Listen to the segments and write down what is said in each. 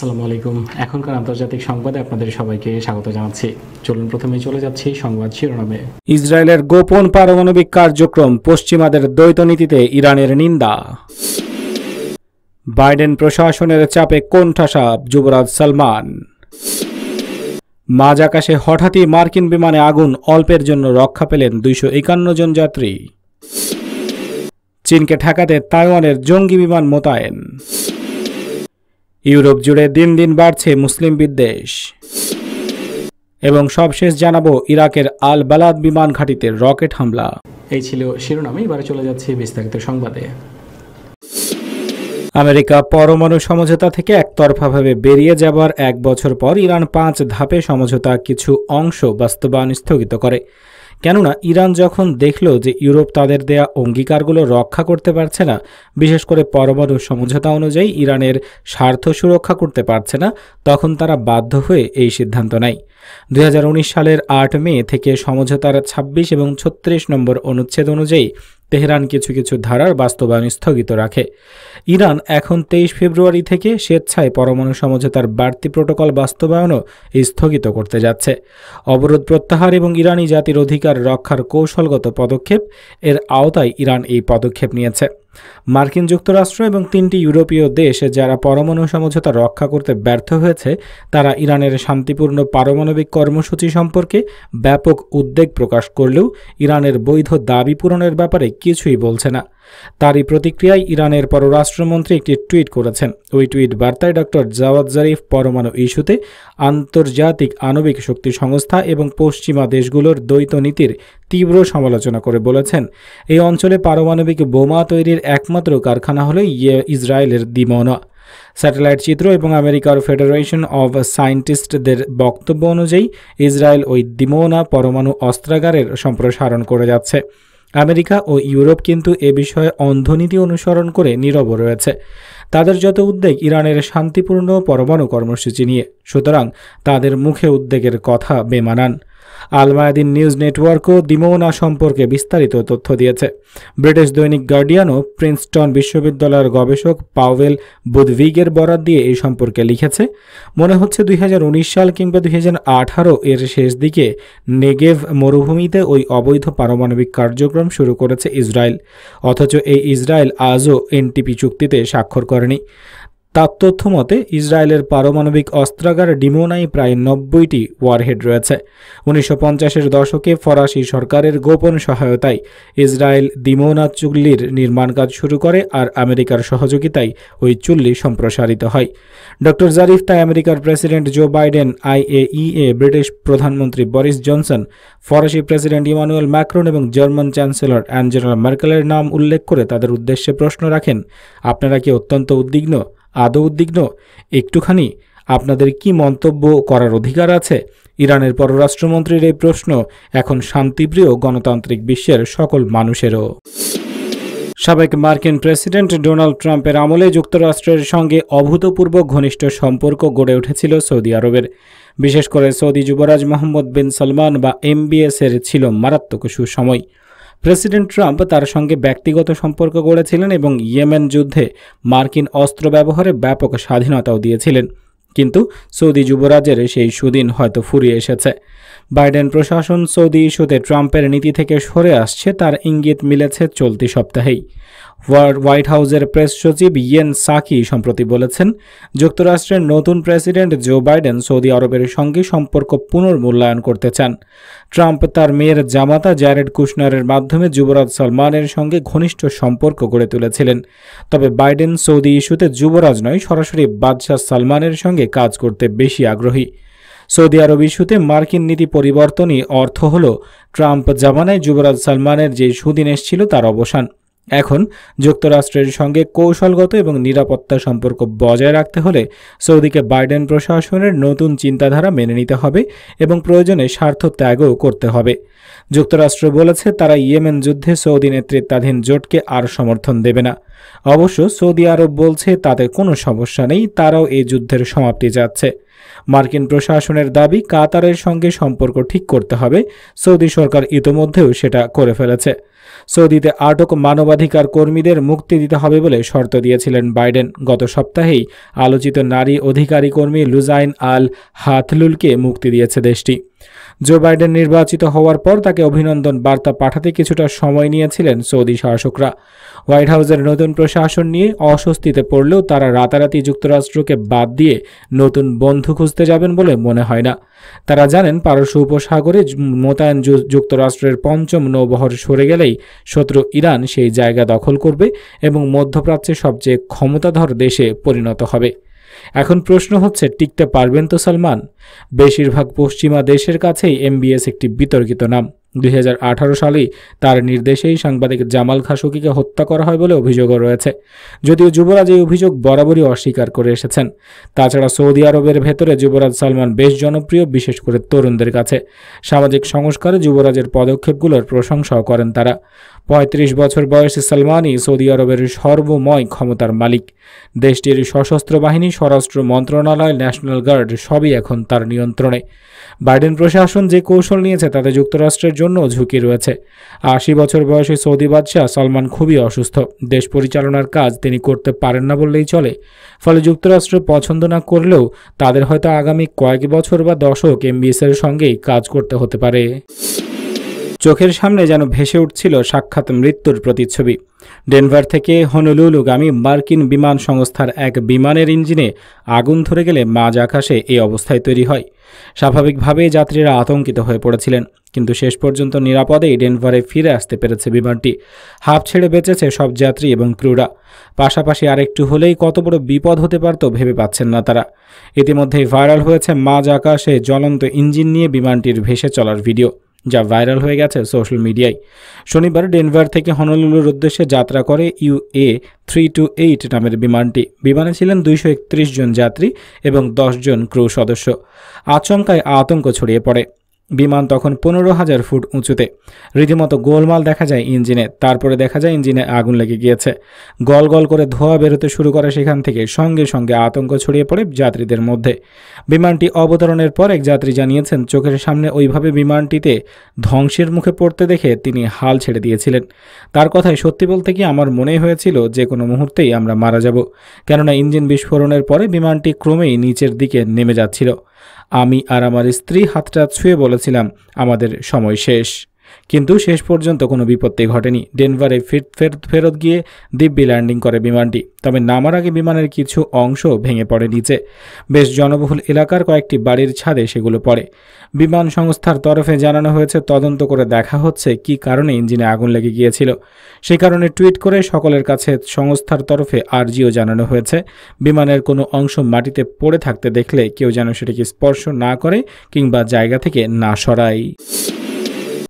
আসসালামু আলাইকুম। এখনকার আন্তর্জাতিক সংবাদে আপনাদের সবাইকে স্বাগত জানাচ্ছি। চলুন প্রথমে চলে যাচ্ছি সংবাদ শিরোনামে। ইসরায়েলের গোপন পারমাণবিক কার্যক্রম, পশ্চিমাদের দ্বৈত নীতিতে ইরানের নিন্দা। বাইডেন প্রশাসনের চাপে কোণঠাসা যুবরাজ সালমান। মাঝ আকাশে হঠাৎই মার্কিন বিমানে আগুন, অল্পের জন্য রক্ষা পেলেন 251 জন যাত্রী। চীনকে ঠেকাতে তাইওয়ানের জঙ্গি বিমান মোতায়েন। ইউরোপ জুড়ে দিন দিন বাড়ছে মুসলিম বিদ্বেষ। এবং সবশেষ জানাবো ইরাকের আল বালাদ বিমান ঘাঁটিতে রকেট হামলা। এই ছিল শিরোনামে, এবারে চলে যাচ্ছি বিস্তারিত সংবাদে। আমেরিকা পরমাণু সমঝোতা থেকে একতরফাভাবে বেরিয়ে যাবার 1 বছর পর ইরান 5 ধাপে সমঝোতা কিছু অংশ বাস্তবায়ন স্থগিত করে। কেননা ইরান যখন দেখল যে ইউরোপ তাদের দেয়া অঙ্গীকারগুলো রক্ষা করতে পারছে না, বিশেষ করে পরমাণু সমঝোতা অনুযায়ী ইরানের স্বার্থ সুরক্ষা করতে পারছে না, তখন তারা বাধ্য হয়ে এই সিদ্ধান্ত নেয়। 2019 সালের 8 মে থেকে সমঝোতার 26 এবং 36 নম্বর অনুচ্ছেদ অনুযায়ী তেহরান কিছু কিছু ধারার বাস্তবায়ন স্থগিত রাখে। ইরান এখন 23 ফেব্রুয়ারি থেকে স্বেচ্ছায় পরমাণু সমঝোতার বাড়তি প্রোটোকল বাস্তবায়নও স্থগিত করতে যাচ্ছে। অবরোধ প্রত্যাহার এবং ইরানি জাতির অধিকার রক্ষার কৌশলগত পদক্ষেপ এর আওতায় ইরান এই পদক্ষেপ নিয়েছে। মার্কিন যুক্তরাষ্ট্র এবং 3টি ইউরোপীয় দেশ যারা পরমাণু সমঝোতা রক্ষা করতে ব্যর্থ হয়েছে, তারা ইরানের শান্তিপূর্ণ পারমাণবিক কর্মসূচি সম্পর্কে ব্যাপক উদ্বেগ প্রকাশ করলেও ইরানের বৈধ দাবি পূরণের ব্যাপারে কিছুই বলছে না। তারই প্রতিক্রিয়ায় ইরানের পররাষ্ট্রমন্ত্রী একটি টুইট করেছেন। ওই টুইট বার্তায় ডক্টর জাওয়াদ জারিফ পরমাণু ইস্যুতে আন্তর্জাতিক আণবিক শক্তি সংস্থা এবং পশ্চিমা দেশগুলোর দ্বৈত নীতির তীব্র সমালোচনা করে বলেছেন, এই অঞ্চলে পারমাণবিক বোমা তৈরির একমাত্র কারখানা হল ইসরায়েলের দিমোনা। স্যাটেলাইট চিত্র এবং আমেরিকার ফেডারেশন অব সায়েন্টিস্টদের বক্তব্য অনুযায়ী ইসরায়েল ওই দিমোনা পরমাণু অস্ত্রাগারের সম্প্রসারণ করে যাচ্ছে। আমেরিকা ও ইউরোপ কিন্তু এ বিষয়ে অন্ধনীতি অনুসরণ করে নীরব রয়েছে। তাদের যত উদ্বেগ ইরানের শান্তিপূর্ণ পরমাণু কর্মসূচি নিয়ে, সুতরাং তাদের মুখে উদ্বেগের কথা বেমানান। আল মায়াদিন নিউজ নেটওয়ার্কও দিমোনা সম্পর্কে বিস্তারিত তথ্য দিয়েছে। ব্রিটিশ দৈনিক গার্ডিয়ানও প্রিন্সটন বিশ্ববিদ্যালয়ের গবেষক পাওয়েল বুদভিগের বরাত দিয়ে এই সম্পর্কে লিখেছে, মনে হচ্ছে 2019 সাল কিংবা 2018 এর শেষ দিকে নেগেভ মরুভূমিতে ওই অবৈধ পারমাণবিক কার্যক্রম শুরু করেছে ইসরায়েল, অথচ এই ইসরায়েল আজও এনটিপি চুক্তিতে স্বাক্ষর করেনি। তার তথ্য মতে ইসরায়েলের পারমাণবিক অস্ত্রাগার ডিমোনায় প্রায় 90টি ওয়ারহেড রয়েছে। 1950-এর দশকে ফরাসি সরকারের গোপন সহায়তায় ইসরায়েল দিমোনা চুল্লির নির্মাণ কাজ শুরু করে, আর আমেরিকার সহযোগিতায় ওই চুল্লি সম্প্রসারিত হয়। ডক্টর জারিফ তাই আমেরিকার president Joe Biden, IAEA, British প্রধানমন্ত্রী বরিস জনসন, ফরাসি প্রেসিডেন্ট ইমানুয়েল ম্যাক্রন এবং জার্মান চ্যান্সেলর অ্যাঞ্জেলা মার্কেলের নাম উল্লেখ করে তাদের উদ্দেশ্যে প্রশ্ন রাখেন, আপনারা কি অত্যন্ত উদ্বিগ্ন? আদৌ উদ্বিগ্ন? একটুখানি আপনাদের কি মন্তব্য করার অধিকার আছে? ইরানের পররাষ্ট্রমন্ত্রীর এই প্রশ্ন এখন শান্তিপ্রিয় গণতান্ত্রিক বিশ্বের সকল মানুষেরও। সাবেক মার্কিন প্রেসিডেন্ট ডোনাল্ড ট্রাম্পের আমলে যুক্তরাষ্ট্রের সঙ্গে অভূতপূর্ব ঘনিষ্ঠ সম্পর্ক গড়ে উঠেছিল সৌদি আরবের। বিশেষ করে সৌদি যুবরাজ মোহাম্মদ বিন সালমান বা MBS এর ছিল মারাত্মক সুসময়। প্রেসিডেন্ট ট্রাম্প তার সঙ্গে ব্যক্তিগত সম্পর্ক গড়েছিলেন এবং ইয়েমেন যুদ্ধে মার্কিন অস্ত্র ব্যবহারে ব্যাপক স্বাধীনতাও দিয়েছিলেন। কিন্তু সৌদি যুবরাজের সেই সুদিন হয়তো ফুরিয়ে এসেছে। বাইডেন প্রশাসন সৌদি ইস্যুতে ট্রাম্পের নীতি থেকে সরে আসছে, তার ইঙ্গিত মিলেছে চলতি সপ্তাহেই। হোয়াইট হাউসের প্রেস সচিব ইয়েন সাকি সম্প্রতি বলেছেন, যুক্তরাষ্ট্রের নতুন প্রেসিডেন্ট জো বাইডেন সৌদি আরবের সঙ্গে সম্পর্ক পুনর্মূল্যায়ন করতে চান। ট্রাম্প তার মেয়ের জামাতা জ্যারেড কুশনারের মাধ্যমে যুবরাজ সালমানের সঙ্গে ঘনিষ্ঠ সম্পর্ক গড়ে তুলেছিলেন। তবে বাইডেন সৌদি ইস্যুতে যুবরাজ নয়, সরাসরি বাদশাহ সালমানের সঙ্গে কাজ করতে বেশি আগ্রহী। সৌদি আরব ইস্যুতে মার্কিন নীতি পরিবর্তনই অর্থ হল ট্রাম্প জামানায় যুবরাজ সালমানের যে সুদিন এসেছিল তার অবসান। এখন যুক্তরাষ্ট্রের সঙ্গে কৌশলগত এবং নিরাপত্তা সম্পর্ক বজায় রাখতে হলে সৌদিকে বাইডেন প্রশাসনের নতুন চিন্তাধারা মেনে নিতে হবে এবং প্রয়োজনে স্বার্থ ত্যাগও করতে হবে। যুক্তরাষ্ট্র বলেছে তারা ইয়েমেন যুদ্ধে সৌদি নেতৃত্বাধীন জোটকে আর সমর্থন দেবে না। অবশ্য সৌদি আরব বলছে তাতে কোনো সমস্যা নেই, তারাও এই যুদ্ধের সমাপ্তি চাচ্ছে। মার্কিন প্রশাসনের দাবি কাতারের সঙ্গে সম্পর্ক ঠিক করতে হবে। সৌদি সরকার ইতোমধ্যেও সেটা করে ফেলেছে। সৌদিতে আটক মানবাধিকার কর্মীদের মুক্তি দিতে হবে বলে শর্ত দিয়েছিলেন বাইডেন। গত সপ্তাহেই আলোচিত নারী অধিকারী কর্মী লুজাইন আল হাথলুলকে মুক্তি দিয়েছে দেশটি। জো বাইডেন নির্বাচিত হওয়ার পর তাকে অভিনন্দন বার্তা পাঠাতে কিছুটা সময় নিয়েছিলেন সৌদি শাসকরা। হোয়াইট হাউসের নতুন প্রশাসন নিয়ে অস্বস্তিতে পড়লেও তারা রাতারাতি যুক্তরাষ্ট্রকে বাদ দিয়ে নতুন বন্ধু খুঁজতে যাবেন বলে মনে হয় না। তারা জানেন পারস্য উপসাগরে মোতায়েন যুক্তরাষ্ট্রের পঞ্চম নৌবহর সরে গেলেই শত্রু ইরান সেই জায়গা দখল করবে এবং মধ্যপ্রাচ্যের সবচেয়ে ক্ষমতাধর দেশে পরিণত হবে। এখন প্রশ্ন হচ্ছে, টিকতে পারবেন তো সালমান? বেশিরভাগ পশ্চিমা দেশের কাছেই এমবিএস একটি বিতর্কিত নাম। 2018 সালেই তার নির্দেশেই সাংবাদিক জামাল খাশোগিকে হত্যা করা হয় বলে অভিযোগও রয়েছে, যদিও যুবরাজ এই অভিযোগ বরাবরই অস্বীকার করে এসেছেন। তাছাড়া সৌদি আরবের ভেতরে যুবরাজ সালমান বেশ জনপ্রিয়, বিশেষ করে তরুণদের কাছে। সামাজিক সংস্কারে যুবরাজের পদক্ষেপগুলোর প্রশংসাও করেন তারা। 35 বছর বয়সী সালমানই সৌদি আরবের সর্বময় ক্ষমতার মালিক। দেশটির সশস্ত্র বাহিনী, স্বরাষ্ট্র মন্ত্রণালয়, ন্যাশনাল গার্ড সবই এখন তার নিয়ন্ত্রণে। বাইডেন প্রশাসন যে কৌশল নিয়েছে তাতে যুক্তরাষ্ট্রের জন্য ঝুঁকি রয়েছে। 80 বছর বয়সী সৌদি বাদশাহ সালমান খুবই অসুস্থ। দেশ পরিচালনার কাজ তিনি করতে পারেন না বললেই চলে। ফলে যুক্তরাষ্ট্র পছন্দ না করলেও তাদের হয়তো আগামী কয়েক বছর বা দশক এমবিএসের সঙ্গেই কাজ করতে হতে পারে। চোখের সামনে যেন ভেসে উঠছিল সাক্ষাৎ মৃত্যুর প্রতিচ্ছবি। ডেনভার থেকে হনুলুলুগামী মার্কিন বিমান সংস্থার এক বিমানের ইঞ্জিনে আগুন ধরে গেলে মাঝ আকাশে এই অবস্থায় তৈরি হয়। স্বাভাবিকভাবেই যাত্রীরা আতঙ্কিত হয়ে পড়েছিলেন, কিন্তু শেষ পর্যন্ত নিরাপদেই ডেনভারে ফিরে আসতে পেরেছে বিমানটি। হাঁপ ছেড়ে বেঁচেছে সব যাত্রী এবং ক্রুরা। পাশাপাশি আরেকটু হলেই কত বড় বিপদ হতে পারত ভেবে পাচ্ছেন না তারা। ইতিমধ্যেই ভাইরাল হয়েছে মাঝ আকাশে জ্বলন্ত ইঞ্জিন নিয়ে বিমানটির ভেসে চলার ভিডিও, যা ভাইরাল হয়ে গেছে সোশ্যাল মিডিয়ায়। শনিবার ডেনভার থেকে হনুলুলুর উদ্দেশ্যে যাত্রা করে UA328 নামের বিমানটি। বিমানে ছিলেন 231 জন যাত্রী এবং 10 জন ক্রু সদস্য। আচমকায় আতঙ্ক ছড়িয়ে পড়ে। বিমান তখন 15,000 ফুট উঁচুতে। রীতিমতো গোলমাল দেখা যায় ইঞ্জিনে। তারপরে দেখা যায় ইঞ্জিনে আগুন লেগে গিয়েছে। গল গল করে ধোঁয়া বেরোতে শুরু করে সেখান থেকে। সঙ্গে সঙ্গে আতঙ্ক ছড়িয়ে পড়ে যাত্রীদের মধ্যে। বিমানটি অবতরণের পর এক যাত্রী জানিয়েছেন, চোখের সামনে ওইভাবে বিমানটিতে ধ্বংসের মুখে পড়তে দেখে তিনি হাল ছেড়ে দিয়েছিলেন। তার কথায়, সত্যি বলতে কি আমার মনে হয়েছিল যে কোনো মুহূর্তেই আমরা মারা যাব, কেননা ইঞ্জিন বিস্ফোরণের পরে বিমানটি ক্রমেই নিচের দিকে নেমে যাচ্ছিল। আমি আর আমার স্ত্রী হাতটা ছুঁয়ে বলেছিলাম আমাদের সময় শেষ। কিন্তু শেষ পর্যন্ত কোনো বিপত্তি ঘটেনি। ডেনভারে ফেরত গিয়ে দিব্যি ল্যান্ডিং করে বিমানটি। তবে নামার আগে বিমানের কিছু অংশ ভেঙে পড়ে নিচে। বেশ জনবহুল এলাকার কয়েকটি বাড়ির ছাদে সেগুলো পড়ে। বিমান সংস্থার তরফে জানানো হয়েছে তদন্ত করে দেখা হচ্ছে কী কারণে ইঞ্জিনে আগুন লেগে গিয়েছিল। সেই কারণে টুইট করে সকলের কাছে সংস্থার তরফে আর্জিও জানানো হয়েছে, বিমানের কোনো অংশ মাটিতে পড়ে থাকতে দেখলে কেউ যেন সেটিকে স্পর্শ না করে কিংবা জায়গা থেকে না সরায়।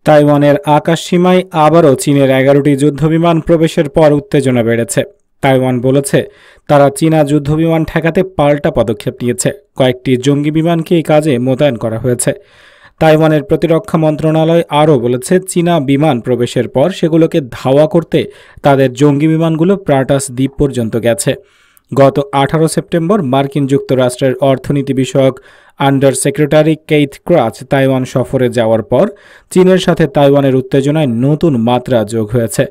তাইওয়ানের আকাশসীমায় আবারও চীনের 11টি যুদ্ধবিমান প্রবেশের পর উত্তেজনা বেড়েছে। তাইওয়ান বলেছে তারা চীনা যুদ্ধবিমান ঠেকাতে পাল্টা পদক্ষেপ নিয়েছে। কয়েকটি জঙ্গি বিমানকে এই কাজে মোতায়েন করা হয়েছে। তাইওয়ানের প্রতিরক্ষা মন্ত্রণালয় আরও বলেছে, চীনা বিমান প্রবেশের পর সেগুলোকে ধাওয়া করতে তাদের জঙ্গি বিমানগুলো প্রাটাস দ্বীপ পর্যন্ত গেছে। গত 18 সেপ্টেম্বর মার্কিন যুক্তরাষ্ট্রের অর্থনীতি বিষয়ক আন্ডার সেক্রেটারি কেইথ ক্রাচ তাইওয়ান সফরে যাওয়ার পর চীনের সাথে তাইওয়ানের উত্তেজনায় নতুন মাত্রা যোগ হয়েছে।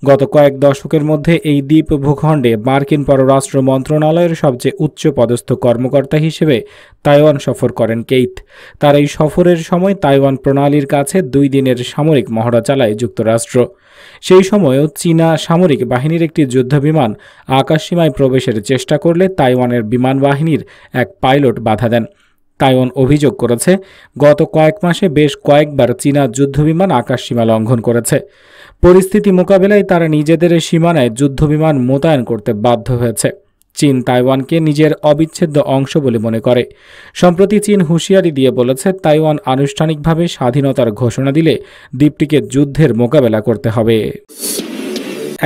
গত কয়েক দশকের মধ্যে এই দ্বীপ ভূখণ্ডে মার্কিন পররাষ্ট্র মন্ত্রণালয়ের সবচেয়ে উচ্চ পদস্থ কর্মকর্তা হিসেবে তাইওয়ান সফর করেন কেইথ। তার এই সফরের সময় তাইওয়ান প্রণালীর কাছে 2 দিনের সামরিক মহড়া চালায় যুক্তরাষ্ট্র। সেই সময়ও চীনা সামরিক বাহিনীর একটি যুদ্ধবিমান আকাশসীমায় প্রবেশের চেষ্টা করলে তাইওয়ানের বিমান বাহিনীর এক পাইলট বাধা দেন। তাইওয়ান অভিযোগ করেছে, গত কয়েক মাসে বেশ কয়েকবার চীনা যুদ্ধবিমান আকাশসীমা লঙ্ঘন করেছে। পরিস্থিতি মোকাবেলায় তারা নিজেদের সীমানায় যুদ্ধবিমান মোতায়েন করতে বাধ্য হয়েছে। চীন তাইওয়ানকে নিজের অবিচ্ছেদ্য অংশ বলে মনে করে। সম্প্রতি চীন হুঁশিয়ারি দিয়ে বলেছে, তাইওয়ান আনুষ্ঠানিকভাবে স্বাধীনতার ঘোষণা দিলে দ্বীপটিকে যুদ্ধের মোকাবেলা করতে হবে।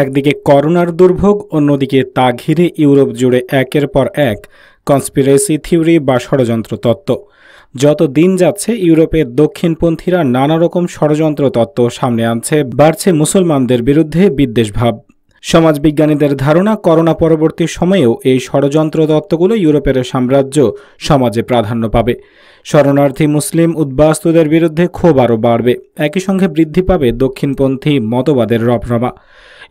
একদিকে করোনার দুর্ভোগ, অন্যদিকে তা ঘিরে ইউরোপ জুড়ে একের পর এক কনস্পিরেসি থিওরি বা ষড়যন্ত্র তত্ত্ব। যত দিন যাচ্ছে ইউরোপের দক্ষিণপন্থীরা নানা রকম ষড়যন্ত্র তত্ত্ব সামনে আনছে, বাড়ছে মুসলমানদের বিরুদ্ধে বিদ্বেষভাব। সমাজবিজ্ঞানীদের ধারণা, করোনা পরবর্তী সময়েও এই ষড়যন্ত্র তত্ত্বগুলো ইউরোপের সাম্রাজ্য সমাজে প্রাধান্য পাবে। শরণার্থী মুসলিম উদ্বাস্তুদের বিরুদ্ধে ক্ষোভ আরও বাড়বে। একই সঙ্গে বৃদ্ধি পাবে দক্ষিণপন্থী মতবাদের রমরমা।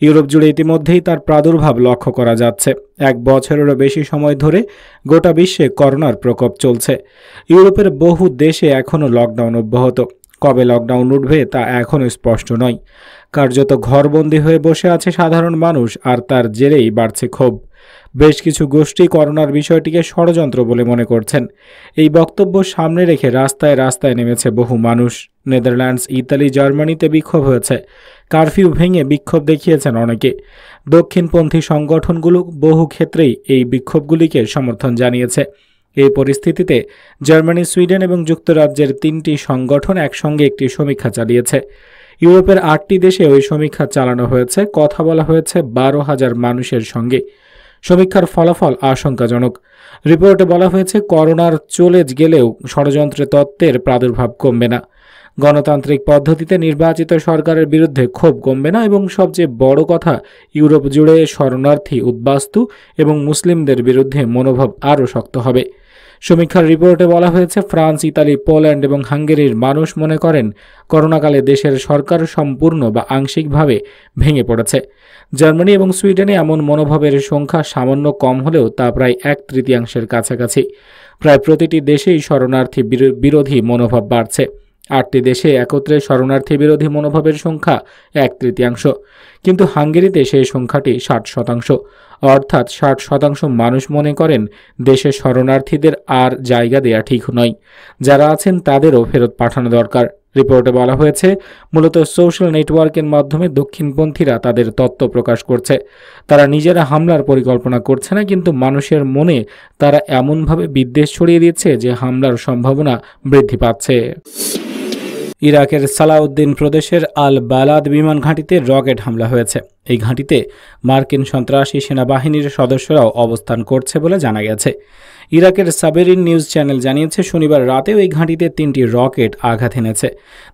ইউরোপ জুড়ে ইতিমধ্যেই তার প্রাদুর্ভাব লক্ষ্য করা যাচ্ছে। 1 বছরেরও বেশি সময় ধরে গোটা বিশ্বে করোনার প্রকোপ চলছে। ইউরোপের বহু দেশে এখনও লকডাউন অব্যাহত। কবে লকডাউন উঠবে তা এখনও স্পষ্ট নয়। কার্যত ঘরবন্দি হয়ে বসে আছে সাধারণ মানুষ, আর তার জেরেই বাড়ছে ক্ষোভ। বেশ কিছু গোষ্ঠী করোনার বিষয়টিকে ষড়যন্ত্র বলে মনে করছেন। এই বক্তব্য সামনে রেখে রাস্তায় রাস্তায় নেমেছে বহু মানুষ। নেদারল্যান্ডস, ইতালি, জার্মানিতে বিক্ষোভ হয়েছে। কারফিউ ভেঙে বিক্ষোভ দেখিয়েছেন অনেকে। দক্ষিণপন্থী সংগঠনগুলো বহু ক্ষেত্রেই এই বিক্ষোভগুলিকে সমর্থন জানিয়েছে। এই পরিস্থিতিতে জার্মানি, সুইডেন এবং যুক্তরাজ্যের 3টি সংগঠন একসঙ্গে একটি সমীক্ষা চালিয়েছে। ইউরোপের 8টি দেশে ওই সমীক্ষা চালানো হয়েছে। কথা বলা হয়েছে 12,000 মানুষের সঙ্গে। সমীক্ষার ফলাফল আশঙ্কাজনক। রিপোর্টে বলা হয়েছে, করোনার চলে গেলেও ষড়যন্ত্র তত্ত্বের প্রাদুর্ভাব কমবে না। গণতান্ত্রিক পদ্ধতিতে নির্বাচিত সরকারের বিরুদ্ধে ক্ষোভ কমবে না এবং সবচেয়ে বড় কথা, ইউরোপ জুড়ে শরণার্থী, উদ্বাস্তু এবং মুসলিমদের বিরুদ্ধে মনোভাব আরও শক্ত হবে। সমীক্ষার রিপোর্টে বলা হয়েছে, ফ্রান্স, ইতালি, পোল্যান্ড এবং হাঙ্গেরির মানুষ মনে করেন করোনাকালে দেশের সরকার সম্পূর্ণ বা আংশিকভাবে ভেঙে পড়েছে। জার্মানি এবং সুইডেনে এমন মনোভাবের সংখ্যা সামান্য কম হলেও তা প্রায় 1/3 কাছাকাছি। প্রায় প্রতিটি দেশেই শরণার্থী বিরোধী মনোভাব বাড়ছে। 8টি দেশে একত্রে শরণার্থী বিরোধী মনোভাবের সংখ্যা 1/3, কিন্তু হাঙ্গেরিতে সেই সংখ্যাটি 60%। অর্থাৎ 60% মানুষ মনে করেন দেশে শরণার্থীদের আর জায়গা দেয়া ঠিক নয়। যারা আছেন তাদেরও ফেরত পাঠানো দরকার। রিপোর্টে বলা হয়েছে, মূলত সোশ্যাল নেটওয়ার্কের মাধ্যমে দক্ষিণপন্থীরা তাদের তত্ত্ব প্রকাশ করছে। তারা নিজেরা হামলার পরিকল্পনা করছে না, কিন্তু মানুষের মনে তারা এমনভাবে বিদ্বেষ ছড়িয়ে দিচ্ছে যে হামলার সম্ভাবনা বৃদ্ধি পাচ্ছে। ইরাকের সালাউদ্দিন প্রদেশের আল বালাদ বিমান ঘাঁটিতে রকেট হামলা হয়েছে। এই ঘাঁটিতে মার্কিন সন্ত্রাসী সেনাবাহিনীর সদস্যরাও অবস্থান করছে বলে জানা গেছে। ইরাকের সাবেরিন নিউজ চ্যানেল জানিয়েছে, শনিবার রাতেও এই ঘাঁটিতে 3টি রকেট আঘাত এনেছে,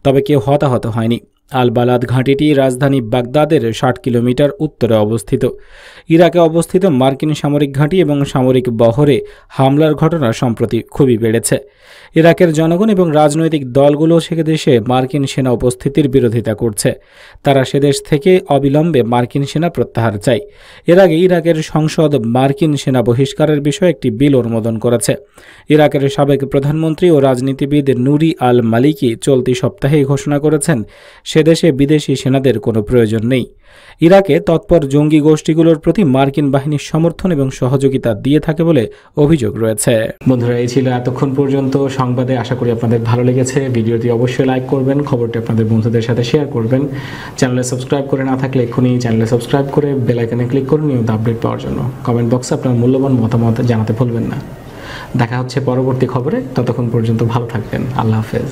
তবে কেউ হতাহত হয়নি। আল বালাদ ঘাঁটিটি রাজধানী বাগদাদের 60 কিলোমিটার উত্তরে অবস্থিত। ইরাকে অবস্থিত মার্কিন সামরিক ঘাঁটি এবং সামরিক বহরে হামলার ঘটনা সম্প্রতি খুবই বেড়েছে। ইরাকের জনগণ এবং রাজনৈতিক দলগুলো সেদেশে মার্কিন সেনা উপস্থিতির বিরোধিতা করছে। তারা সেদেশ থেকে অবিলম্বে মার্কিন সেনা প্রত্যাহার চায়। এর আগে ইরাকের সংসদ মার্কিন সেনা বহিষ্কারের বিষয়ে একটি বিল অনুমোদন করেছে। ইরাকের সাবেক প্রধানমন্ত্রী ও রাজনীতিবিদ নুরি আল মালিকি চলতি সপ্তাহেই ঘোষণা করেছেন সেদেশে বিদেশি সেনাদের কোনো প্রয়োজন নেই। ইরাকে তৎপর জঙ্গি গোষ্ঠীগুলোর প্রতি মার্কিন বাহিনীর সমর্থন এবং সহযোগিতা দিয়ে থাকে বলে অভিযোগ রয়েছে। বন্ধুরা, এই ছিল এতক্ষণ পর্যন্ত সংবাদে। আশা করি আপনাদের ভালো লেগেছে। ভিডিওটি অবশ্যই লাইক করবেন, খবরটি আপনাদের বন্ধুদের সাথে শেয়ার করবেন। চ্যানেলে সাবস্ক্রাইব করে না থাকলে এক্ষুনি চ্যানেলে সাবস্ক্রাইব করে বেল আইকনে ক্লিক করুন নিয়মিত আপডেট পাওয়ার জন্য। কমেন্ট বক্সে আপনার মূল্যবান মতামত জানাতে ভুলবেন না। দেখা হচ্ছে পরবর্তী খবরে। ততক্ষণ পর্যন্ত ভালো থাকবেন। আল্লাহ হাফেজ।